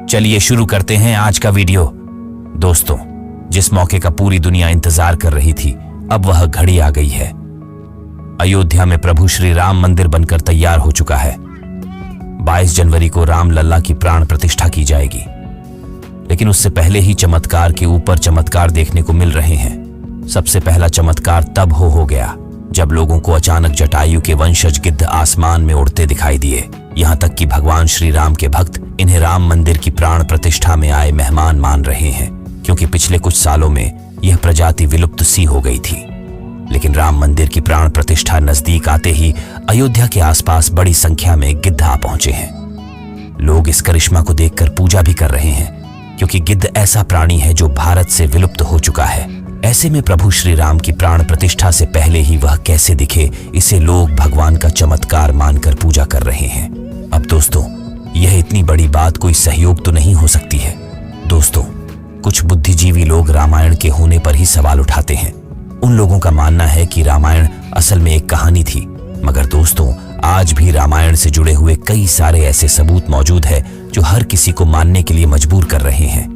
चलिए शुरू करते हैं आज का वीडियो। दोस्तों, जिस मौके का पूरी दुनिया इंतजार कर रही थी, अब वह घड़ी आ गई है। अयोध्या में प्रभु श्री राम मंदिर बनकर तैयार हो चुका है। 22 जनवरी को राम लल्ला की प्राण प्रतिष्ठा की जाएगी। लेकिन उससे पहले ही चमत्कार के ऊपर चमत्कार देखने को मिल रहे हैं। सबसे पहला चमत्कार तब हो गया जब लोगों को अचानक जटायु के वंशज गिद्ध आसमान में उड़ते दिखाई दिए। यहाँ तक कि भगवान श्री राम के भक्त इन्हें राम मंदिर की प्राण प्रतिष्ठा में आए मेहमान मान रहे हैं, क्योंकि पिछले कुछ सालों में यह प्रजाति विलुप्त सी हो गई थी। लेकिन राम मंदिर की प्राण प्रतिष्ठा नजदीक आते ही अयोध्या के आसपास बड़ी संख्या में गिद्ध आ पहुंचे हैं। लोग इस करिश्मा को देखकर पूजा भी कर रहे हैं, क्योंकि गिद्ध ऐसा प्राणी है जो भारत से विलुप्त हो चुका है। ऐसे में प्रभु श्री राम की प्राण प्रतिष्ठा से पहले ही वह कैसे दिखे, इसे लोग भगवान का चमत्कार मानकर पूजा कर रहे हैं। अब दोस्तों, यह इतनी बड़ी बात कोई सहयोग तो नहीं हो सकती है। दोस्तों, कुछ बुद्धिजीवी लोग रामायण के होने पर ही सवाल उठाते हैं। उन लोगों का मानना है कि रामायण असल में एक कहानी थी। मगर दोस्तों, आज भी रामायण से जुड़े हुए कई सारे ऐसे सबूत मौजूद है जो हर किसी को मानने के लिए मजबूर कर रहे हैं।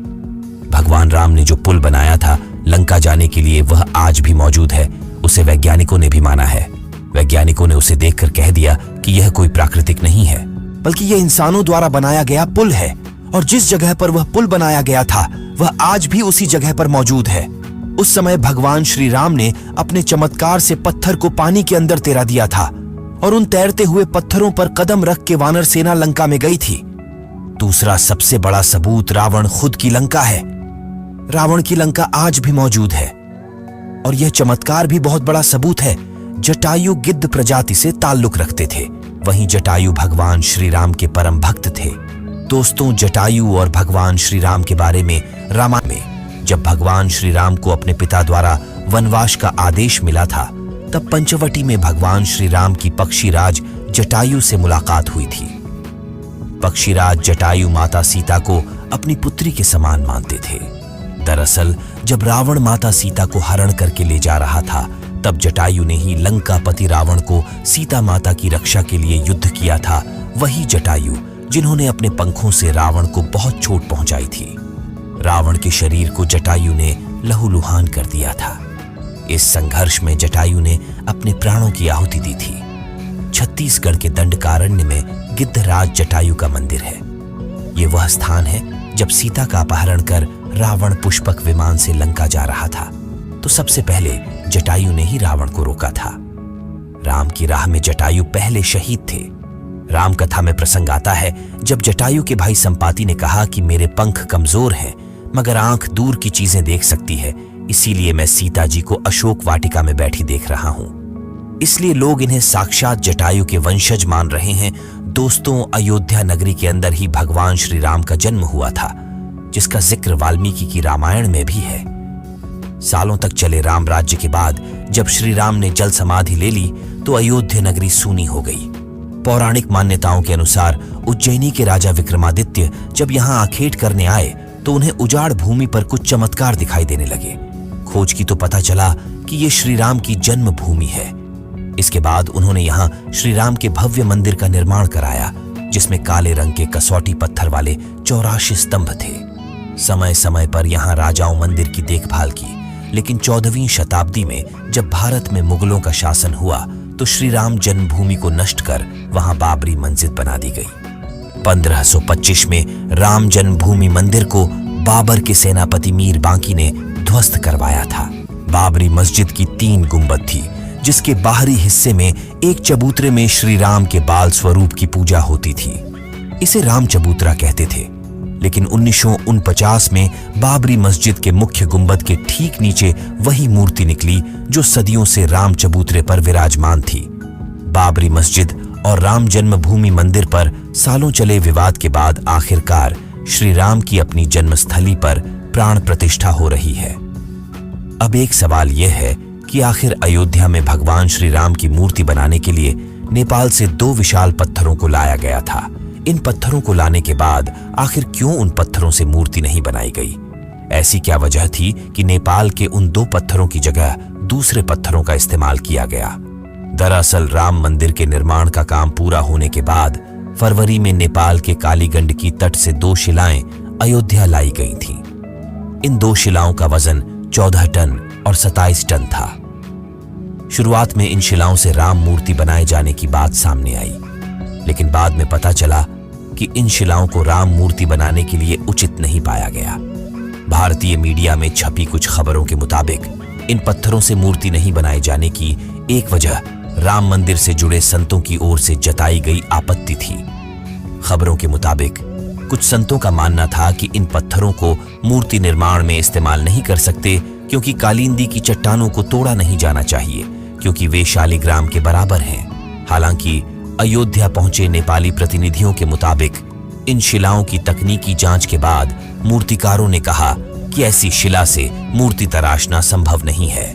भगवान राम ने जो पुल बनाया था लंका जाने के लिए, वह आज भी मौजूद है। उसे वैज्ञानिकों ने भी माना है। वैज्ञानिकों ने उसे देखकर कह दिया कि यह कोई प्राकृतिक नहीं है, बल्कि यह इंसानों द्वारा बनाया गया पुल है। और जिस जगह पर वह पुल बनाया गया था, वह आज भी उसी जगह पर मौजूद है। उस समय भगवान श्री राम ने अपने चमत्कार से पत्थर को पानी के अंदर तैरा दिया था, और उन तैरते हुए पत्थरों पर कदम रख के वानर सेना लंका में गई थी। दूसरा सबसे बड़ा सबूत रावण खुद की लंका है। रावण की लंका आज भी मौजूद है। और यह चमत्कार भी बहुत बड़ा सबूत है। जटायु गिद्ध प्रजाति से ताल्लुक रखते थे। वहीं जटायु भगवान श्री राम के परम भक्त थे। दोस्तों, जटायु और भगवान श्री राम के बारे में रामायण में जब भगवान श्री राम को अपने पिता द्वारा वनवास का आदेश मिला था, तब पंचवटी में भगवान श्री राम की पक्षीराज जटायु से मुलाकात हुई थी। पक्षीराज जटायु माता सीता को अपनी पुत्री के समान मानते थे। दरअसल जब रावण माता सीता को हरण करके ले जा रहा था, तब जटायु ने ही लंकापति रावण को सीता माता की रक्षा के लिए युद्ध किया था। वही जटायु जिन्होंने अपने पंखों से रावण को बहुत चोट पहुंचाई थी। रावण के शरीर को जटायु ने लहूलुहान कर दिया था। इस संघर्ष में जटायु ने अपने प्राणों की आहुति दी थी। छत्तीसगढ़ के दंडकारण्य में गिद्धराज जटायु का मंदिर है। ये वह स्थान है जब सीता का अपहरण कर रावण पुष्पक विमान से लंका जा रहा था, तो सबसे पहले जटायु ने ही रावण को रोका था। राम की राह में जटायु पहले शहीद थे। राम कथा में प्रसंग आता है जब जटायु के भाई संपाति ने कहा कि मेरे पंख कमजोर हैं, मगर आंख दूर की चीजें देख सकती है, इसीलिए मैं सीता जी को अशोक वाटिका में बैठी देख रहा हूं। इसलिए लोग इन्हें साक्षात जटायु के वंशज मान रहे हैं। दोस्तों, अयोध्या नगरी के अंदर ही भगवान श्री राम का जन्म हुआ था, जिसका जिक्र वाल्मीकि की रामायण में भी है। सालों तक चले राम राज्य के बाद जब श्री राम ने जल समाधि ले ली, तो अयोध्या नगरी सूनी हो गई। पौराणिक मान्यताओं के अनुसार उज्जैनी के राजा विक्रमादित्य जब यहाँ आखेट करने आए, तो उन्हें उजाड़ भूमि पर कुछ चमत्कार दिखाई देने लगे। खोज की तो पता चला कि ये श्री राम की जन्म भूमि है। इसके बाद उन्होंने यहाँ श्री राम के भव्य मंदिर का निर्माण कराया, जिसमें काले रंग के कसौटी पत्थर वाले 84 स्तंभ थे। समय समय पर यहाँ राजाओं मंदिर की देखभाल की, लेकिन 14वीं शताब्दी में जब भारत में मुगलों का शासन हुआ, तो श्री राम जन्मभूमि को नष्ट कर वहां बाबरी मस्जिद बना दी गई। 1525 में राम जन्मभूमि मंदिर को बाबर के सेनापति मीर बांकी ने ध्वस्त करवाया था। बाबरी मस्जिद की 3 गुंबद थी, जिसके बाहरी हिस्से में एक चबूतरे में श्री राम के बाल स्वरूप की पूजा होती थी। इसे राम चबूतरा कहते थे। लेकिन 1949 में बाबरी मस्जिद के मुख्य गुंबद के ठीक नीचे वही मूर्ति निकली जो सदियों से राम चबूतरे पर विराजमान थी। बाबरी मस्जिद और राम जन्मभूमि मंदिर पर सालों चले विवाद के बाद आखिरकार श्री राम की अपनी जन्मस्थली पर प्राण प्रतिष्ठा हो रही है। अब एक सवाल यह है कि आखिर अयोध्या में भगवान श्री राम की मूर्ति बनाने के लिए नेपाल से 2 विशाल पत्थरों को लाया गया था। इन पत्थरों को लाने के बाद आखिर क्यों उन पत्थरों से मूर्ति नहीं बनाई गई? ऐसी क्या वजह थी कि नेपाल के उन 2 पत्थरों की जगह दूसरे पत्थरों का इस्तेमाल किया गया? दरअसल राम मंदिर के निर्माण का काम पूरा होने के बाद फरवरी में नेपाल के कालीगंड की तट से 2 शिलाएं अयोध्या लाई गई थीं। इन 2 शिलाओं का वजन 14 टन और 27 टन था। शुरुआत में इन शिलाओं से राम मूर्ति बनाए जाने की बात सामने आई, लेकिन बाद में पता चला कि इन शिलाओं को राम मूर्ति बनाने के लिए उचित नहीं पाया गया। भारतीय मीडिया में छपी कुछ खबरों के मुताबिक इन पत्थरों से मूर्ति नहीं बनाए जाने की एक वजह राम मंदिर से जुड़े संतों की ओर से जताई गई आपत्ति थी। खबरों के मुताबिक कुछ संतों का मानना था कि इन पत्थरों को मूर्ति निर्माण में इस्तेमाल नहीं कर सकते, क्योंकि कालिंदी की चट्टानों को तोड़ा नहीं जाना चाहिए, क्योंकि वे शालिग्राम के बराबर हैं। हालांकि अयोध्या पहुंचे नेपाली प्रतिनिधियों के मुताबिक इन शिलाओं की तकनीकी जांच के बाद मूर्तिकारों ने कहा कि ऐसी शिला से मूर्ति तराशना संभव नहीं है।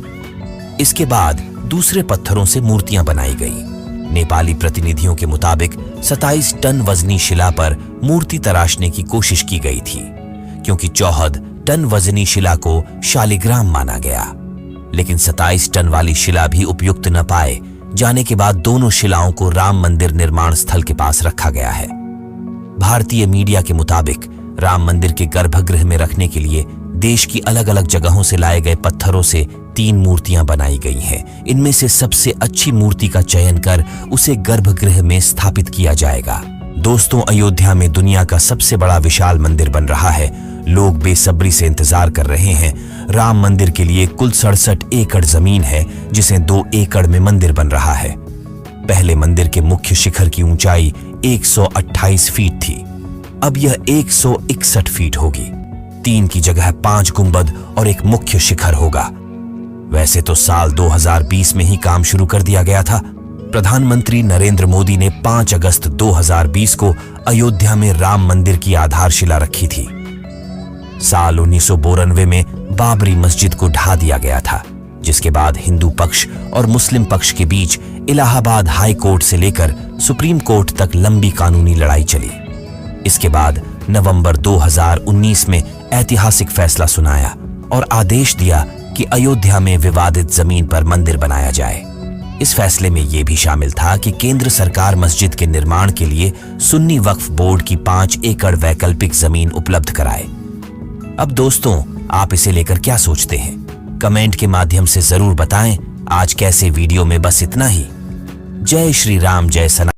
इसके बाद दूसरे पत्थरों से मूर्तियां बनाई गई। नेपाली प्रतिनिधियों के मुताबिक 27 टन वजनी शिला पर मूर्ति तराशने की कोशिश की गई थी, क्योंकि 14 टन वजनी शिला को शालिग्राम माना गया, लेकिन 27 टन वाली शिला भी उपयुक्त न पाए जाने के बाद दोनों शिलाओं को राम मंदिर निर्माण स्थल के पास रखा गया है। भारतीय मीडिया के मुताबिक राम मंदिर के गर्भगृह में रखने के लिए देश की अलग अलग जगहों से लाए गए पत्थरों से 3 मूर्तियां बनाई गई हैं। इनमें से सबसे अच्छी मूर्ति का चयन कर उसे गर्भगृह में स्थापित किया जाएगा। दोस्तों, अयोध्या में दुनिया का सबसे बड़ा विशाल मंदिर बन रहा है। लोग बेसब्री से इंतजार कर रहे हैं। राम मंदिर के लिए कुल 67 एकड़ जमीन है, जिसे 2 एकड़ में मंदिर बन रहा है। पहले मंदिर के मुख्य शिखर की ऊंचाई 128 फीट थी, अब यह 161 फीट होगी। 3 की जगह 5 गुंबद और एक मुख्य शिखर होगा। वैसे तो साल 2020 में ही काम शुरू कर दिया गया था। प्रधानमंत्री नरेंद्र मोदी ने 5 अगस्त 2020 को अयोध्या में राम मंदिर की आधारशिला रखी थी। साल 1992 में बाबरी मस्जिद को ढा दिया गया था, जिसके बाद हिंदू पक्ष और मुस्लिम पक्ष के बीच इलाहाबाद हाई कोर्ट से लेकर सुप्रीम कोर्ट तक लंबी कानूनी लड़ाई चली। इसके बाद नवंबर 2019 में ऐतिहासिक फैसला सुनाया और आदेश दिया कि अयोध्या में विवादित जमीन पर मंदिर बनाया जाए। इस फैसले में यह भी शामिल था कि केंद्र सरकार मस्जिद के निर्माण के लिए सुन्नी वक्फ बोर्ड की 5 एकड़ वैकल्पिक जमीन उपलब्ध कराए। अब दोस्तों, आप इसे लेकर क्या सोचते हैं? कमेंट के माध्यम से जरूर बताएं। आज कैसे वीडियो में बस इतना ही। जय श्री राम, जय सनातन।